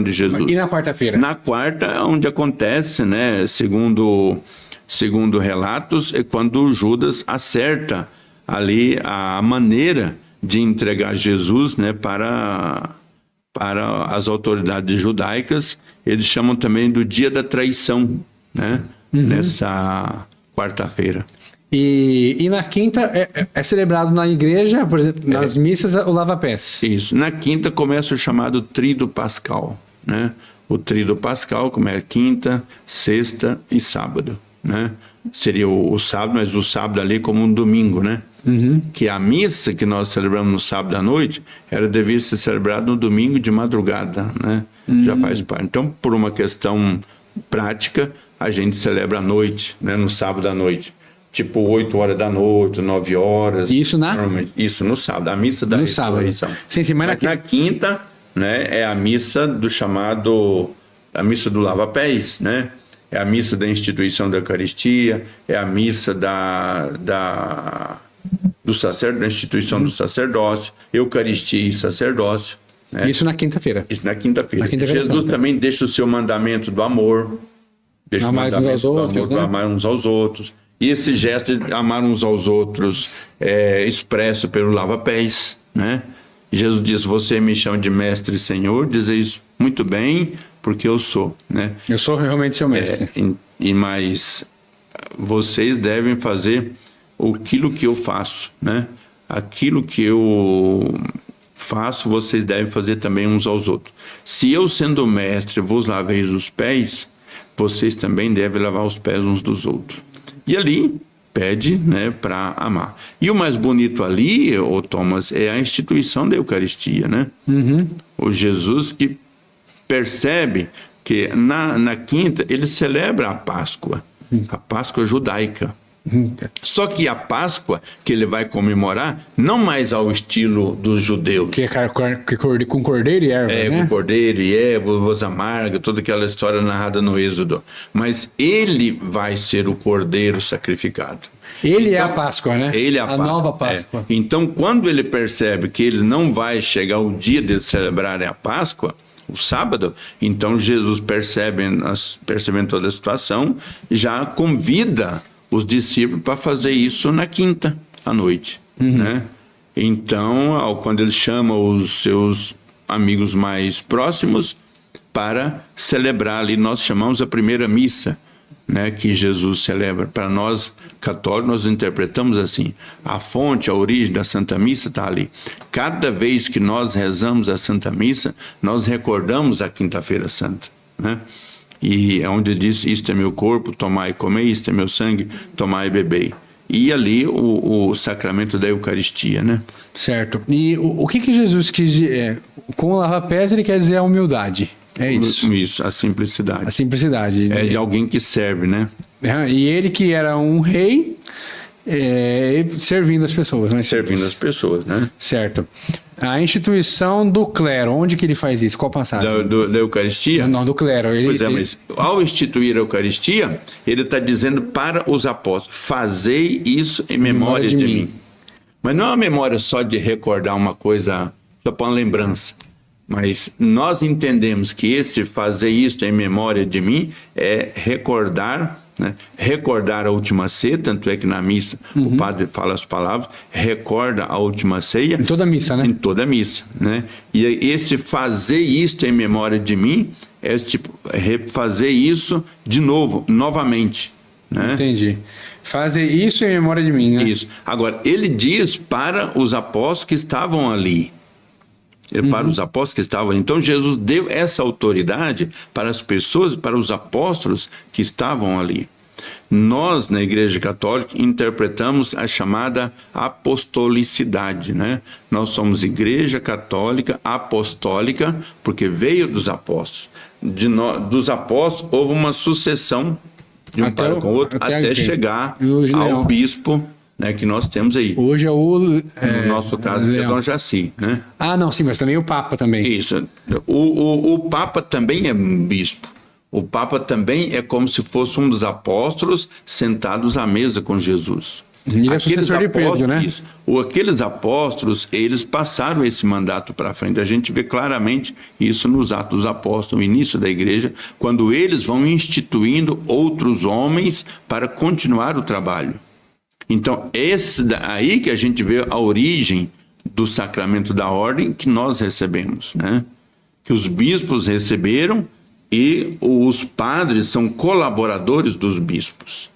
de Jesus. E na quarta-feira? Na quarta, onde acontece, né, segundo relatos, é quando Judas acerta ali a maneira de entregar Jesus, né, para as autoridades judaicas. Eles chamam também do dia da traição, né, nessa quarta-feira. E na quinta é celebrado na igreja, por exemplo, nas missas, o lava-pés. Isso. Na quinta começa o chamado Tríduo Pascal, né? O Tríduo Pascal, como é quinta, sexta e sábado, né? Seria o sábado, mas o sábado ali como um domingo, né? Que a missa que nós celebramos no sábado à noite, devia ser celebrada no domingo de madrugada, né? Já faz parte. Então, por uma questão prática, a gente celebra à noite, né? No sábado à noite. Tipo 8 horas da noite, 9 horas. Isso Isso no sábado, a missa da ressurreição. Sim, mas na quinta, né, é a missa do chamado, a missa do lava-pés, né? É a missa da instituição da Eucaristia, é a missa da instituição do sacerdócio, Eucaristia e sacerdócio. Né? Isso na quinta-feira. Isso na quinta-feira. Jesus também deixa o seu mandamento do amor. Deixa amar uns aos outros, né? Amar uns aos outros. E esse gesto de amar uns aos outros é expresso pelo lava-pés, né? Jesus diz: você me chama de mestre e senhor, diz isso muito bem, porque eu sou, né? Eu sou realmente seu mestre. Mas vocês devem fazer aquilo que eu faço, né? Aquilo que eu faço, vocês devem fazer também uns aos outros. Se eu, sendo mestre, vos lavei os pés, vocês também devem lavar os pés uns dos outros. E ali pede, né, para amar. E o mais bonito ali, ô Thomas, é a instituição da Eucaristia, né? O Jesus que percebe que na quinta ele celebra a Páscoa judaica. Só que a Páscoa que ele vai comemorar, não mais ao estilo dos judeus. Que é com cordeiro e erva, né? Com cordeiro e erva, voz amarga, toda aquela história narrada no Êxodo. Mas ele vai ser o cordeiro sacrificado. Ele é a Páscoa, né? Ele é a Páscoa. Nova Páscoa. Então, quando ele percebe que ele não vai chegar o dia de celebrar a Páscoa, o sábado, então Jesus, percebendo toda a situação, já convida os discípulos para fazer isso na quinta à noite, né? Então, quando ele chama os seus amigos mais próximos para celebrar ali, nós chamamos a primeira missa, né, que Jesus celebra. Para nós católicos, nós interpretamos assim: a fonte, a origem da Santa Missa está ali. Cada vez que nós rezamos a Santa Missa, nós recordamos a Quinta-feira Santa, né? E é onde diz: isto é meu corpo, tomai e comei, isto é meu sangue, tomai e bebei. E ali o sacramento da Eucaristia, né? Certo. E o que Jesus quis dizer? Com o lava-pés ele quer dizer a humildade. É isso. Isso, a simplicidade. A simplicidade. É de alguém que serve, né? E ele que era um rei, servindo as pessoas. Né? Servindo as pessoas, né? Certo. A instituição do clero, onde que ele faz isso? Qual passagem? Da Eucaristia? Não, do clero. Mas ao instituir a Eucaristia, ele está dizendo para os apóstolos: fazei isso em memória de mim. Mas não é uma memória só de recordar uma coisa, só para uma lembrança. Mas nós entendemos que esse fazer isso em memória de mim é recordar, né? Recordar a última ceia, tanto é que na missa o padre fala as palavras, recorda a última ceia. Em toda a missa, né? Em toda a missa, né? E esse fazer isto em memória de mim é tipo fazer isso de novo, novamente, né? Entendi. Fazer isso em memória de mim, né? Isso. Agora, ele diz para os apóstolos que estavam ali. Para os apóstolos que estavam. Então Jesus deu essa autoridade para as pessoas, para os apóstolos que estavam ali. Nós, na Igreja Católica, interpretamos a chamada apostolicidade, né? Nós somos Igreja Católica Apostólica, porque veio dos apóstolos. Dos apóstolos houve uma sucessão de um para com o outro, até chegar ao bispo, né, que nós temos aí. Hoje é no nosso caso, que é Dom Jaci, né? Ah, não, sim, mas também o Papa também. Isso. O Papa também é bispo. O Papa também é como se fosse um dos apóstolos sentados à mesa com Jesus. Ele é sucessor de Pedro, né? Isso, aqueles apóstolos, eles passaram esse mandato para frente. A gente vê claramente isso nos Atos dos Apóstolos, no início da igreja, quando eles vão instituindo outros homens para continuar o trabalho. Então, aí que a gente vê a origem do sacramento da ordem que nós recebemos, né? Que os bispos receberam e os padres são colaboradores dos bispos,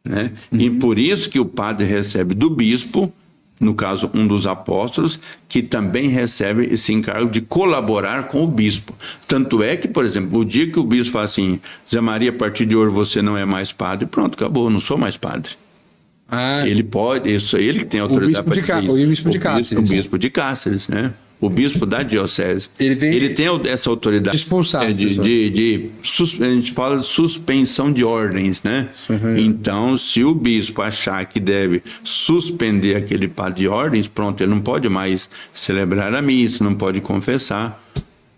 né? E por isso que o padre recebe do bispo, no caso um dos apóstolos, que também recebe esse encargo de colaborar com o bispo. Tanto é que, por exemplo, o dia que o bispo fala assim, Zé Maria, a partir de hoje você não é mais padre, pronto, acabou, não sou mais padre. Ele pode, isso é ele que tem autoridade para dizer isso. O bispo de Cáceres. O bispo de Cáceres, né? O bispo da diocese. Ele tem essa autoridade de expulsar a gente fala de suspensão de ordens, né? Então, se o bispo achar que deve suspender aquele padre de ordens, pronto, ele não pode mais celebrar a missa, não pode confessar,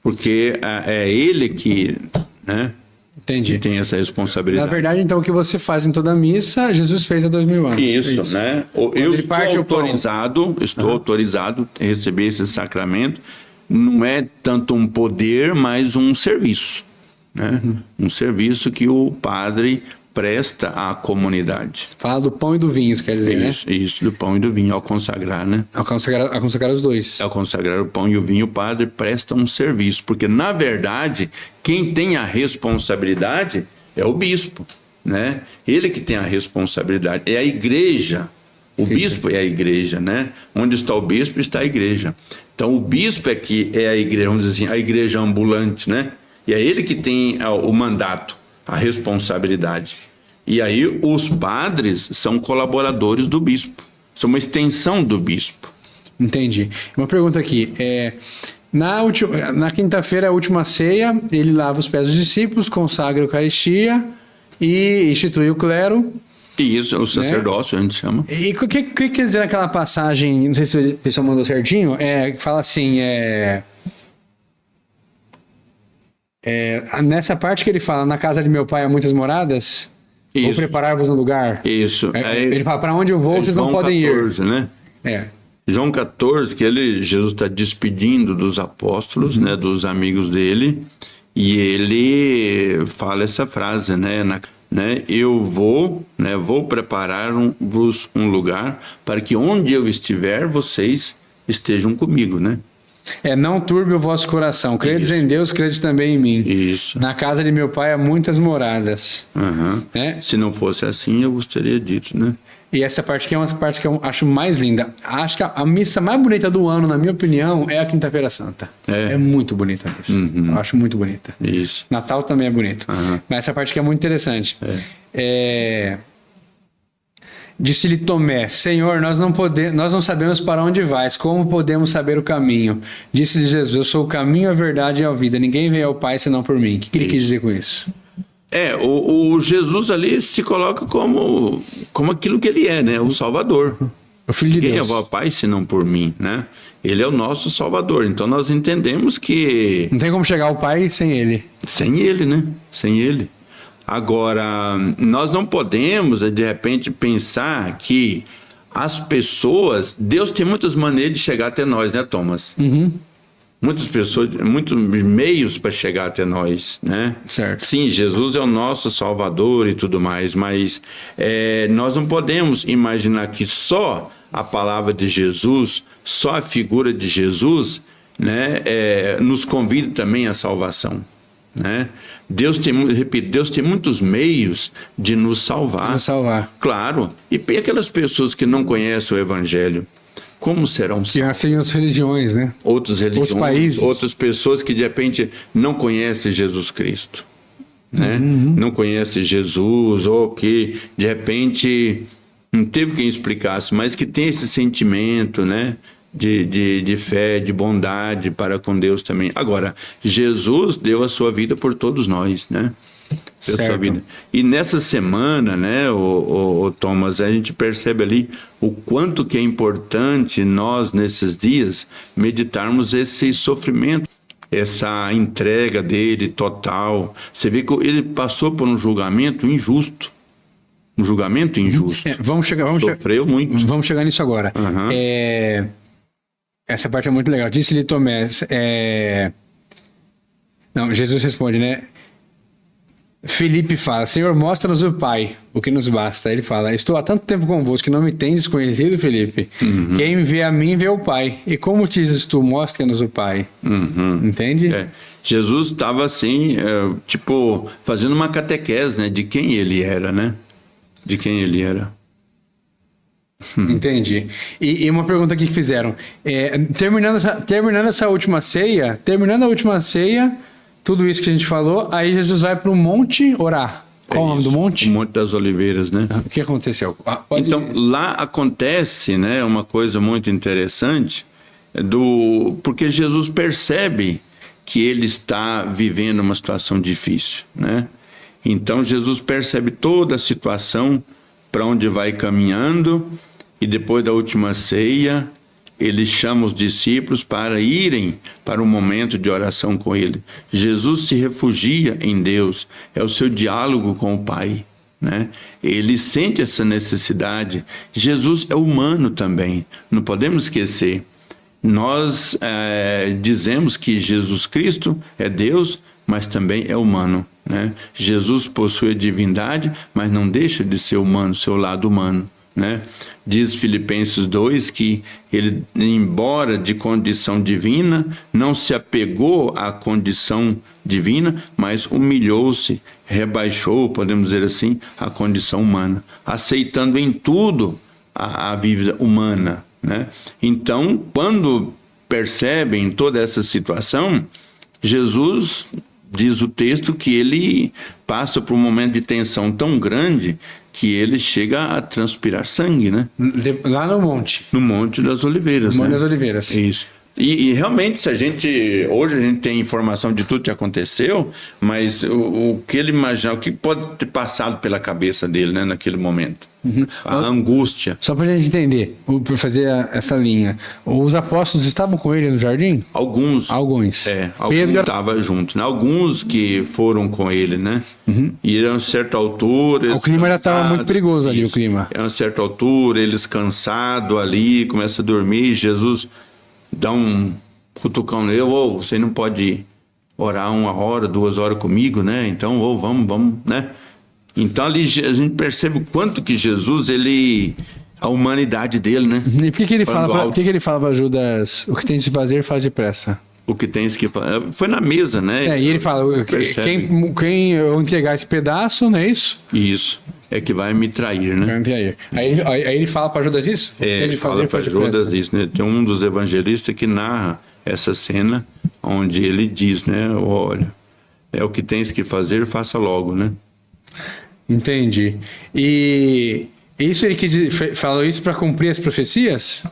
porque é ele que, né? Entendi. Que tem essa responsabilidade. Na verdade, então, o que você faz em toda missa, Jesus fez há 2000 anos. Isso, né? Eu estou autorizado a receber esse sacramento. Não é tanto um poder, mas um serviço, né? Um serviço que o padre presta à comunidade. Fala do pão e do vinho, quer dizer, isso, né? Isso, do pão e do vinho, ao consagrar, né? Ao consagrar os dois. Ao consagrar o pão e o vinho, o padre presta um serviço, porque, na verdade, quem tem a responsabilidade é o bispo, né? Ele que tem a responsabilidade, é a igreja. O bispo é a igreja, né? Onde está o bispo, está a igreja. Então, o bispo é que é a igreja, vamos dizer assim, a igreja ambulante, né? E é ele que tem o mandato, a responsabilidade. E aí os padres são colaboradores do bispo, são uma extensão do bispo. Entendi. Uma pergunta aqui, na quinta-feira, a última ceia, ele lava os pés dos discípulos, consagra a Eucaristia e institui o clero. Isso, o sacerdócio, né? A gente chama. E o que quer dizer naquela passagem, não sei se o pessoal mandou certinho, que fala assim, nessa parte que ele fala, na casa de meu pai há muitas moradas, vou preparar-vos um lugar. Isso. Ele fala, para onde eu vou, vocês não podem 14, ir. Né? João 14, que Jesus está despedindo dos apóstolos, né, dos amigos dele, e ele fala essa frase, né, eu vou preparar-vos um lugar para que onde eu estiver, vocês estejam comigo, né? Não turbe o vosso coração. Credes em Deus, credes também em mim. Isso. Na casa de meu pai há muitas moradas. Né? Se não fosse assim, eu vos teria dito, né? E essa parte que é uma parte que eu acho mais linda. Acho que a missa mais bonita do ano, na minha opinião, é a Quinta-feira Santa. É muito bonita a missa. Eu acho muito bonita. Isso. Natal também é bonito. Mas essa parte que é muito interessante. Disse-lhe Tomé, Senhor, nós não sabemos para onde vais, como podemos saber o caminho? Disse-lhe Jesus, eu sou o caminho, a verdade e a vida, ninguém veio ao Pai senão por mim. O que ele quis dizer com isso? O Jesus ali se coloca como aquilo que ele é, né? O Salvador. O Filho de Deus. Quem é o Pai senão por mim, né? Ele é o nosso Salvador, então nós entendemos que... Não tem como chegar ao Pai sem ele. Sem ele, né? Sem ele. Agora, nós não podemos, de repente, pensar que as pessoas... Deus tem muitas maneiras de chegar até nós, né, Thomas? Muitas pessoas, muitos meios para chegar até nós, né? Certo. Sim, Jesus é o nosso Salvador e tudo mais, mas nós não podemos imaginar que só a palavra de Jesus, só a figura de Jesus, né, nos convida também à salvação. Né? Deus tem muitos meios de nos salvar. Claro. E aquelas pessoas que não conhecem o Evangelho, como serão salvos? Que nascem em outras religiões, né? Outras religiões, outros países. Outras pessoas que de repente não conhecem Jesus Cristo, né? Não conhecem Jesus, ou que de repente não teve quem explicasse, mas que tem esse sentimento, né? De fé, de bondade para com Deus também. Agora, Jesus deu a sua vida por todos nós, né? Deu a sua vida. E nessa semana, né, o Thomas, a gente percebe ali o quanto que é importante nós, nesses dias, meditarmos esse sofrimento, essa entrega dele total. Você vê que ele passou por um julgamento injusto. um julgamento injusto. Sofreu muito. Vamos chegar nisso agora. Uhum. Essa parte é muito legal. Disse-lhe Tomé... Não, Jesus responde, né? Filipe fala, Senhor, mostra-nos o Pai, o que nos basta. Ele fala, estou há tanto tempo convosco que não me tendes conhecido, Filipe. Uhum. Quem vê a mim, vê o Pai. E como dizes tu, mostra-nos o Pai. Uhum. Entende? Jesus estava assim, fazendo uma catequese, né? De quem ele era, né? De quem ele era. Entendi. E uma pergunta aqui que fizeram. Terminando essa última ceia, tudo isso que a gente falou, aí Jesus vai para o monte orar. Qual o nome do monte? O Monte das Oliveiras, né? O que aconteceu? Então, lá acontece, né, uma coisa muito interessante, porque Jesus percebe que ele está vivendo uma situação difícil, né? Então, Jesus percebe toda a situação, para onde vai caminhando, e depois da última ceia, ele chama os discípulos para irem para um momento de oração com ele. Jesus se refugia em Deus, é o seu diálogo com o Pai, né? Ele sente essa necessidade. Jesus é humano também, não podemos esquecer. Nós dizemos que Jesus Cristo é Deus, mas também é humano, né? Jesus possui a divindade, mas não deixa de ser humano, seu lado humano, né? Diz Filipenses 2 que ele, embora de condição divina, não se apegou à condição divina, mas humilhou-se, rebaixou, podemos dizer assim, a condição humana, aceitando em tudo a vida humana, né? Então, quando percebem toda essa situação, Jesus, diz o texto, que ele passa por um momento de tensão tão grande que ele chega a transpirar sangue, né? Lá no monte. No Monte das Oliveiras. No Monte das Oliveiras. Isso. E realmente, hoje a gente tem informação de tudo que aconteceu, mas o que ele imagina, o que pode ter passado pela cabeça dele, né, naquele momento? Uhum. A angústia. Só para a gente entender, para fazer essa linha, os apóstolos estavam com ele no jardim? Alguns. Alguns Estavam junto, né? Alguns que foram com ele, né? Uhum. E a uma certa altura... O clima já estava muito perigoso ali, o clima. A uma certa altura, eles cansados ali, começam a dormir, Jesus dá um cutucão nele, você não pode orar 1 hora, 2 horas comigo, né? Então, vamos, né? Então ali a gente percebe o quanto que Jesus, a humanidade dele, né? E por que ele fala para Judas, o que tens de fazer, faz depressa? O que tens que fazer, foi na mesa, né? E ele fala, quem eu entregar esse pedaço, não é isso? Isso, é que vai me trair, né? Vai me trair. Aí ele fala para Judas isso? Ele fala para Judas isso, né? Tem um dos evangelistas que narra essa cena, onde ele diz, né? Olha, é o que tens que fazer, faça logo, né? Entendi. E isso ele falou isso para cumprir as profecias?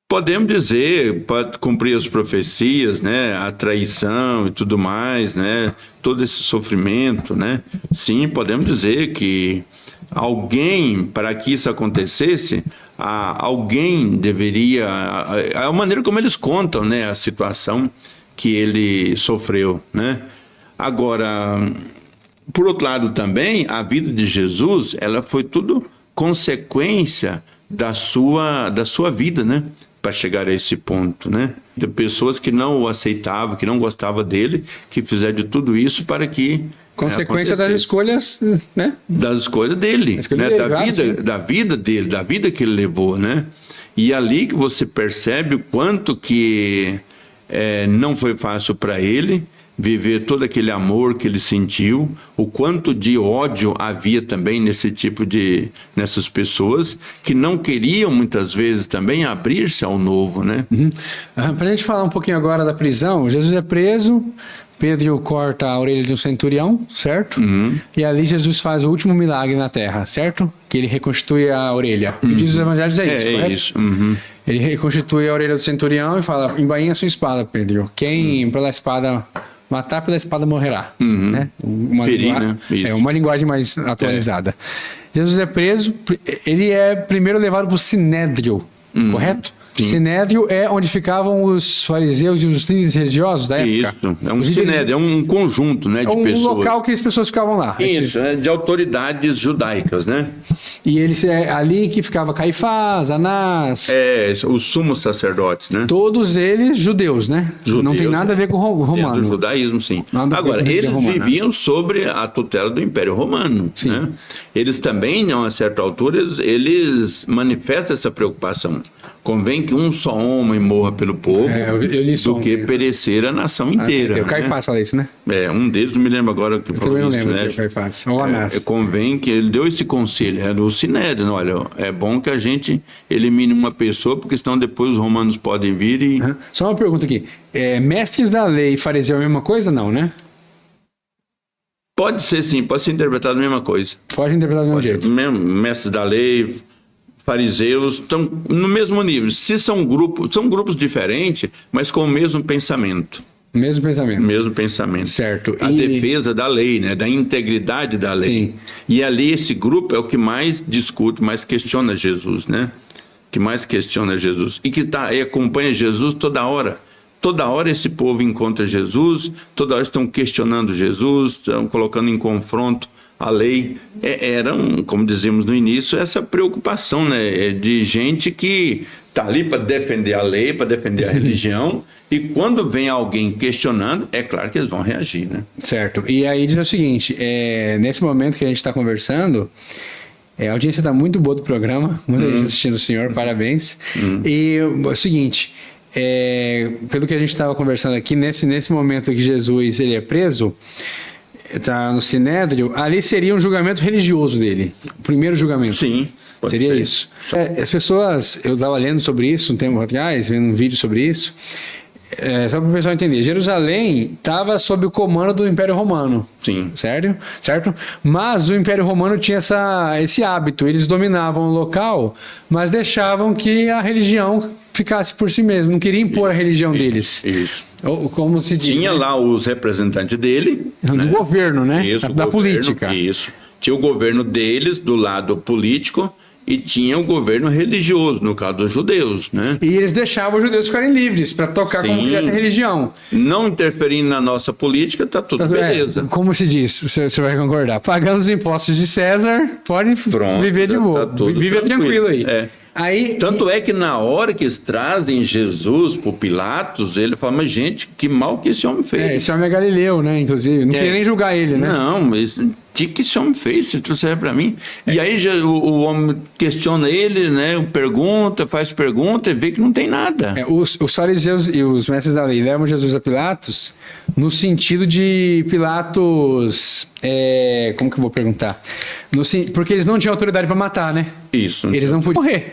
Podemos dizer, para cumprir as profecias, né? A traição e tudo mais, né? Todo esse sofrimento, né? Sim, podemos dizer que alguém, para que isso acontecesse, alguém deveria... A maneira como eles contam, né? A situação que ele sofreu, né? Agora... Por outro lado também, a vida de Jesus, ela foi tudo consequência da sua vida, né? Para chegar a esse ponto, né? De pessoas que não o aceitavam, que não gostavam dele, que fizeram de tudo isso para que... Consequência das escolhas, né? Das escolhas dele, né? Da vida dele, da vida que ele levou, né? E ali que você percebe o quanto que não foi fácil para ele viver todo aquele amor que ele sentiu, o quanto de ódio havia também nessas pessoas que não queriam muitas vezes também abrir-se ao novo, né? Uhum. Para a gente falar um pouquinho agora da prisão, Jesus é preso, Pedro corta a orelha de um centurião, certo? Uhum. E ali Jesus faz o último milagre na terra, certo? Que ele reconstitui a orelha. Uhum. E diz os evangelhos isso, correto? É isso. Uhum. Ele reconstitui a orelha do centurião e fala, embainha sua espada, Pedro. Quem pela espada... Matar pela espada morrerá. Uhum. Né? Uma linguagem mais atualizada. Jesus é preso, ele é primeiro levado para o Sinédrio, correto? Sinédrio é onde ficavam os fariseus e os líderes religiosos da época? Isso, é um sinédrio, é um conjunto, né, de pessoas. É um local que as pessoas ficavam lá. Isso, de autoridades judaicas, né? E eles, é ali que ficava Caifás, Anás... Os sumos sacerdotes, né? Todos eles judeus, né? Judeus, não tem nada a ver com o romano. Do judaísmo, sim. Agora, eles viviam sobre a tutela do Império Romano, sim. Né? Eles também, a uma certa altura, eles manifestam essa preocupação. Convém que um só homem morra pelo povo do que perecer a nação inteira. O Caifás fala isso, né? Um deles, não me lembro agora que falou isso. Eu não lembro o Caifás. Ou Anás. Convém que ele deu esse conselho, era o Sinédrio. Olha, é bom que a gente elimine uma pessoa, porque senão depois os romanos podem vir e... Só uma pergunta aqui. Mestres da lei e fariseu é a mesma coisa, não, né? Pode ser sim, pode ser interpretado a mesma coisa. Pode interpretar do mesmo jeito. Mestres da lei, fariseus, estão no mesmo nível. Se são grupos diferentes, mas com o mesmo pensamento. Mesmo pensamento. Mesmo pensamento. Certo. A defesa da lei, né? Da integridade da lei. Sim. E ali esse grupo é o que mais discute, mais questiona Jesus, né? Que mais questiona Jesus. E que acompanha Jesus toda hora. Toda hora esse povo encontra Jesus, toda hora estão questionando Jesus, estão colocando em confronto a lei. Como dizemos no início, essa preocupação, né, de gente que está ali para defender a lei, para defender a religião, e quando vem alguém questionando, é claro que eles vão reagir, né? Certo. E aí diz o seguinte, nesse momento que a gente está conversando, a audiência está muito boa do programa, muita gente assistindo o senhor, parabéns. E o seguinte... pelo que a gente estava conversando aqui, nesse momento que Jesus ele é preso, está no Sinédrio, ali seria um julgamento religioso dele, o primeiro julgamento. Sim, seria ser. Isso. As pessoas, eu estava lendo sobre isso um tempo atrás, vendo um vídeo sobre isso, só para o pessoal entender, Jerusalém estava sob o comando do Império Romano. Sim. Certo? Mas o Império Romano tinha esse hábito, eles dominavam o local, mas deixavam que a religião ficasse por si mesmo, não queria impor a religião deles. Isso. Como se diz, tinha lá os representantes dele. Do governo, né? Isso, da política. Isso. Tinha o governo deles do lado político e tinha o governo religioso, no caso dos judeus, né? E eles deixavam os judeus ficarem livres para tocar como quisesse a religião. Não interferindo na nossa política, tá tudo beleza. Como se diz, você vai concordar, pagando os impostos de César, pode viver de boa. Vive tranquilo aí. Tanto é que na hora que eles trazem Jesus para Pilatos, ele fala, mas gente, que mal que esse homem fez. Esse homem é galileu, né, inclusive, não queria nem julgar ele, né? Não, mas o que esse homem fez, se trouxeram para mim? E aí o homem questiona ele, né, faz pergunta e vê que não tem nada. Os fariseus e os mestres da lei levam Jesus a Pilatos no sentido de Pilatos, como que eu vou perguntar? Porque eles não tinham autoridade para matar, né? Isso. Eles não podiam morrer.